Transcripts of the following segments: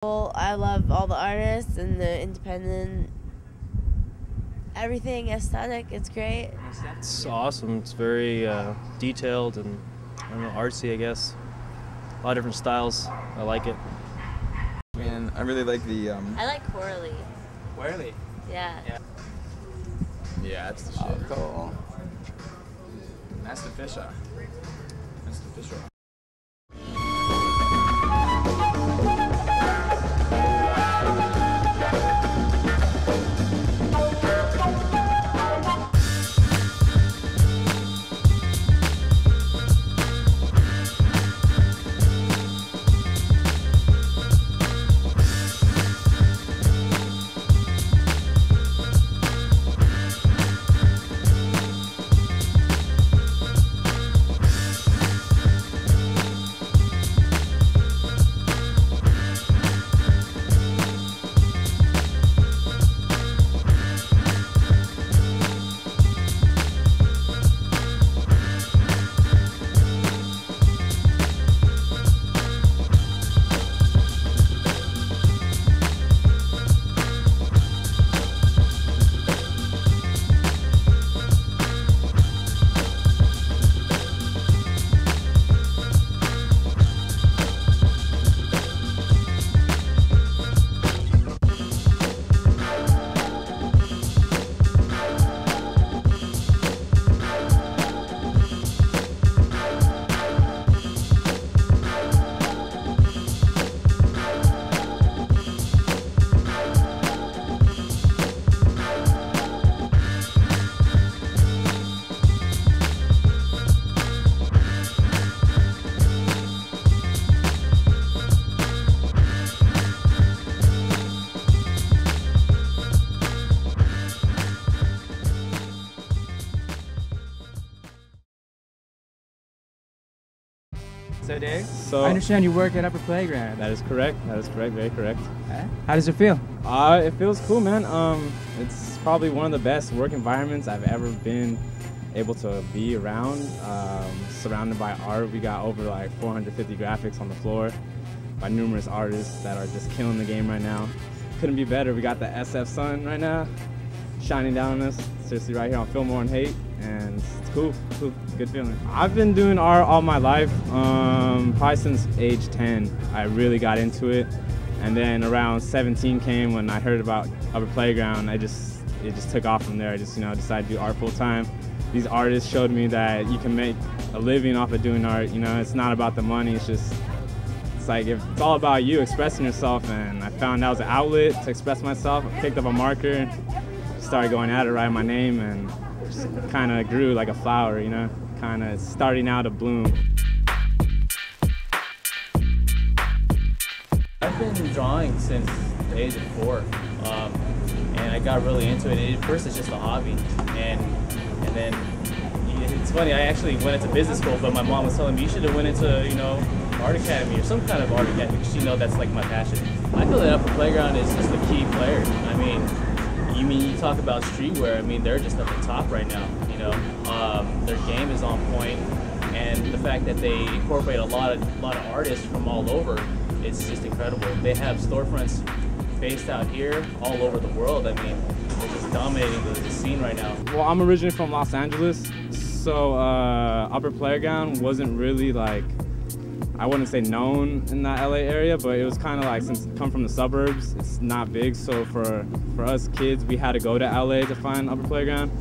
Well, I love all the artists and the independent, everything aesthetic. It's great. It's awesome. It's very detailed and, I don't know, artsy, I guess. A lot of different styles. I like it. Man, I really like the. I like Corley. Corley? Yeah. Yeah, that's the shit. Oh, cool. That's the Fisher. That's the Fisher. So Dave, So, I understand you work at Upper Playground. that is correct. That is correct. Very correct. How does it feel? It feels cool, man. It's probably one of the best work environments I've ever been able to be around. Surrounded by art, we got over like 450 graphics on the floor by numerous artists that are just killing the game right now. Couldn't be better. We got the SF sun right now shining down on us. Seriously, right here on Fillmore and Haight, and it's cool. Cool, good feeling. I've been doing art all my life, probably since age 10. I really got into it, and then around 17 came when I heard about Upper Playground. It just took off from there. I just decided to do art full time. These artists showed me that you can make a living off of doing art. It's not about the money. It's like it's all about you expressing yourself, and I found that was an outlet to express myself. I picked up a marker, started going at it, writing my name, and just kind of grew like a flower, kind of starting out to bloom. I've been drawing since the age of 4, and I got really into it. At first, it's just a hobby, and then it's funny. I actually went into business school, but my mom was telling me you should have went into art academy or some kind of art academy because she knows that's like my passion. I feel that Upper Playground is just a key player. You talk about streetwear. They're just at the top right now. Their game is on point, and the fact that they incorporate a lot of artists from all over, it's just incredible. They have storefronts based out here all over the world. They're just dominating the scene right now. Well, I'm originally from Los Angeles, so Upper Playground wasn't really like, I wouldn't say known in that LA area, but it was kind of like, since I come from the suburbs, it's not big. So for us kids, we had to go to LA to find Upper Playground.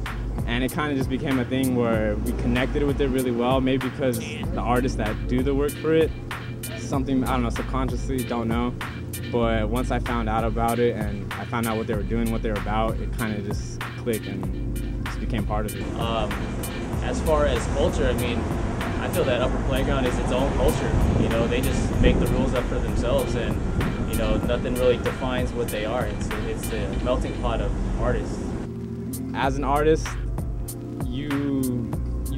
And it kind of just became a thing where we connected with it really well, maybe because the artists that do the work for it, something, I don't know, subconsciously, don't know. But once I found out about it and I found out what they were doing, what they were about, it kind of just clicked and just became part of it. As far as culture, I feel that Upper Playground is its own culture. They just make the rules up for themselves, and nothing really defines what they are. It's a melting pot of artists. As an artist, you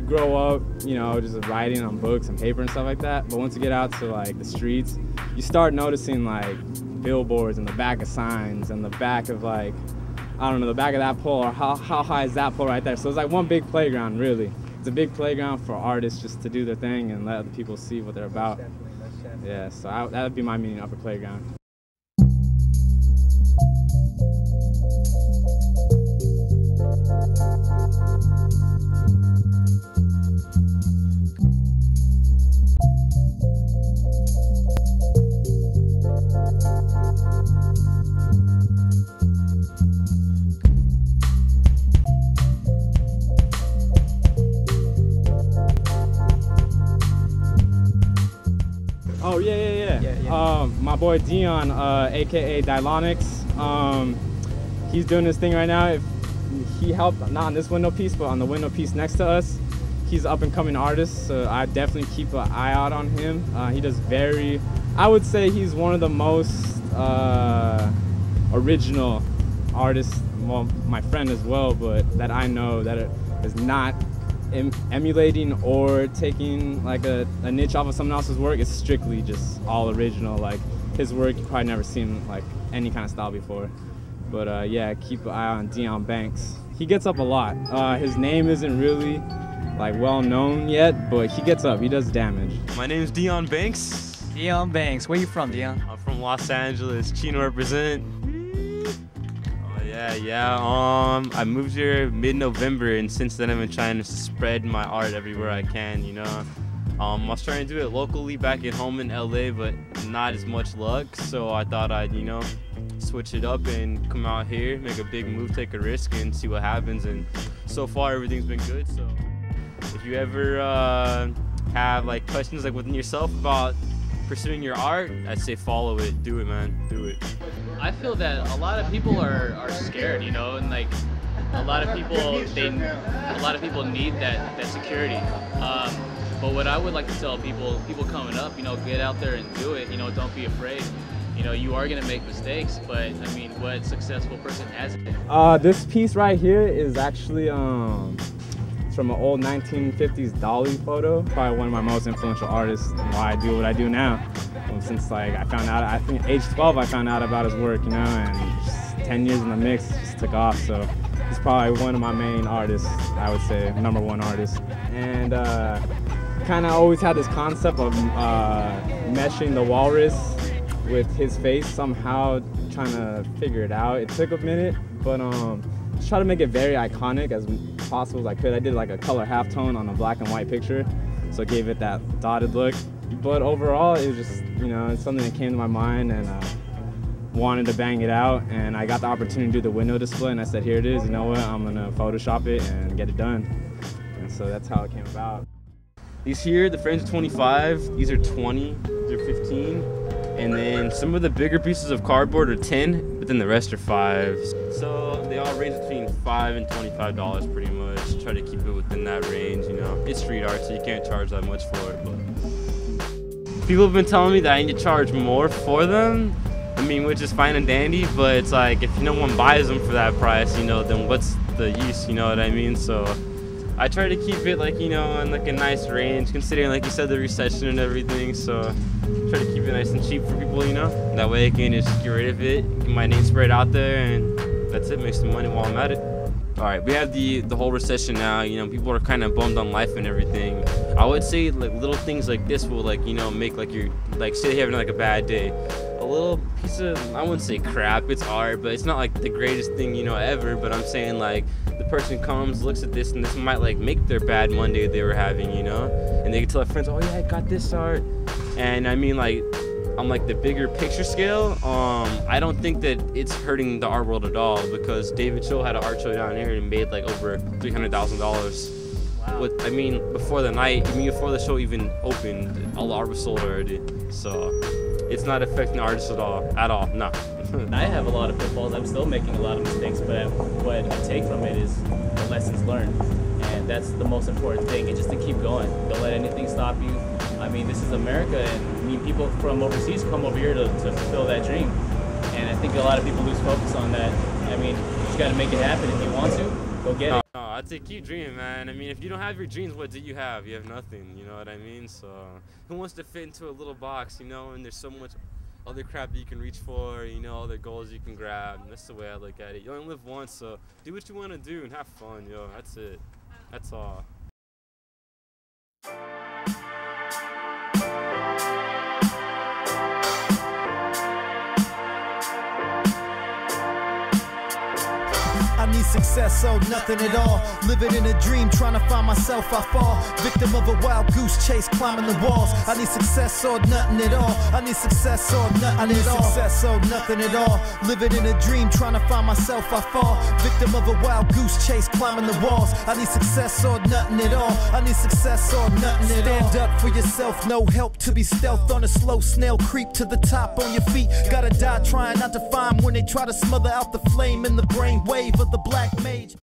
grow up, just writing on books and paper and stuff like that. But once you get out to like the streets, you start noticing like billboards and the back of signs and the back of like, I don't know, the back of that pole, or how high is that pole right there. So it's like one big playground, really. It's a big playground for artists just to do their thing and let other people see what they're about. Yeah, so that would be my meaning of Upper Playground. boy Dion, aka Dylonix. He's doing his thing right now. He helped not on this window piece, but on the window piece next to us. He's an up-and-coming artist, so I definitely keep an eye out on him. He does I would say he's one of the most original artists, well, my friend as well, but that I know that is not emulating or taking like a niche off of someone else's work. It's strictly just all original. Like his work, you probably never seen like any kind of style before. But yeah, keep an eye on Dion Banks. He gets up a lot. His name isn't really like well known yet, but he gets up, he does damage. My name's Dion Banks. Dion Banks, where you from, Dion? I'm from Los Angeles, Chino represent. Oh yeah. I moved here mid-November, and since then I've been trying to spread my art everywhere I can, you know. I was trying to do it locally back at home in LA, but not as much luck, so I thought I'd, you know, switch it up and come out here, make a big move, take a risk, and see what happens. And so far everything's been good. So if you ever have like questions like within yourself about pursuing your art, I'd say follow it, do it, man, do it. I feel that a lot of people are scared, you know, and like a lot of people need that security. But what I would like to tell people coming up, you know, get out there and do it. You know, don't be afraid. You know, you are gonna make mistakes, but I mean, what successful person hasn't? This piece right here is actually it's from an old 1950s Dolly photo. Probably one of my most influential artists and why I do what I do now. Since like I found out, I think age 12, I found out about his work, you know, and just 10 years in the mix just took off. So he's probably one of my main artists, I would say, #1 artist. And kind of always had this concept of meshing the Walrus with his face, somehow trying to figure it out. It took a minute, but just try to make it very iconic as possible as I could. I did like a color halftone on a black and white picture, so it gave it that dotted look. But overall, it was just, you know, it's something that came to my mind, and wanted to bang it out, and I got the opportunity to do the window display, and I said, here it is, you know what, I'm gonna Photoshop it and get it done. And so that's how it came about. These here, the frames are 25, these are 20, these are 15. And then some of the bigger pieces of cardboard are 10, but then the rest are 5. So they all range between $5 and $25 pretty much. Try to keep it within that range, you know. It's street art, so you can't charge that much for it. But people have been telling me that I need to charge more for them. I mean, which is fine and dandy, but it's like if no one buys them for that price, you know, then what's the use, you know what I mean? So I try to keep it like, you know, in like a nice range, considering like you said the recession and everything. So try to keep it nice and cheap for people, you know. That way I can just get rid of it, get my name spread out there, and that's it. Make some money while I'm at it. All right, we have the whole recession now. You know, people are kind of bummed on life and everything. I would say like little things like this will like, you know, make like you're like say you're having like a bad day. A little piece of, I wouldn't say crap, it's art, but it's not like the greatest thing, you know, ever. But I'm saying like the person comes, looks at this, and this might like make their bad Monday they were having, you know, and they can tell their friends, oh yeah, I got this art. And I mean, like on like the bigger picture scale, I don't think that it's hurting the art world at all, because David Cho had an art show down here and made like over $300,000. Wow. I mean, before the night, I mean before the show even opened, all the art was sold already. So it's not affecting the artists at all, no. I have a lot of pitfalls. I'm still making a lot of mistakes, but what I take from it is the lessons learned. And that's the most important thing, and just to keep going. Don't let anything stop you. I mean, this is America, and I mean, people from overseas come over here to fulfill that dream. And I think a lot of people lose focus on that. I mean, you just gotta make it happen. If you want to, go get it. No, I'd say keep dreaming, man. I mean, if you don't have your dreams, what do you have? You have nothing, you know what I mean? So who wants to fit into a little box, you know, and there's so much other crap that you can reach for, you know, other goals you can grab. And that's the way I look at it. You only live once, so do what you want to do and have fun, yo. That's it. That's all. I need success or nothing at all. Living in a dream, trying to find myself, I fall. Victim of a wild goose chase, climbing the walls. I need success or nothing at all. I need success or nothing at all. I need success or nothing at all. Living in a dream, trying to find myself, I fall. Victim of a wild goose chase, climbing the walls. I need success or nothing at all. I need success or nothing at all. Stand up for yourself, no help to be stealth on a slow snail creep to the top on your feet. Gotta die trying not to find when they try to smother out the flame in the brain wave of the black mage.